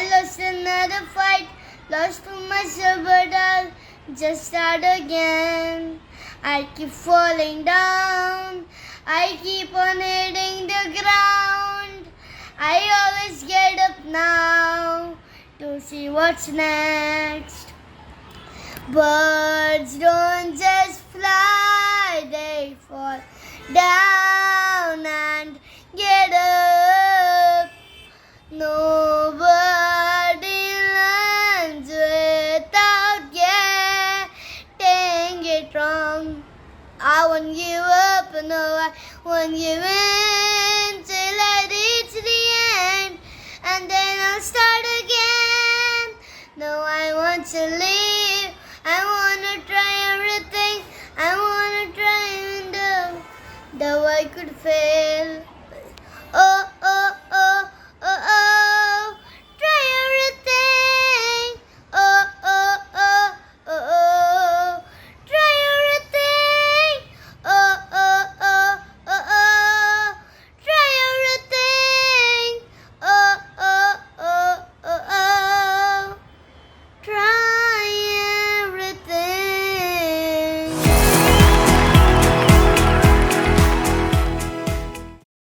lost another fight, lost to myself, but I'll just start again. I keep falling down, I keep on hitting the ground. I always get up now to see what's next. Birds don't just fly, they fall down and get up. Nobody learns without getting it wrong. I won't give up, no, I won't give in till I reach the end, and then I'll start again. No, I want to leave.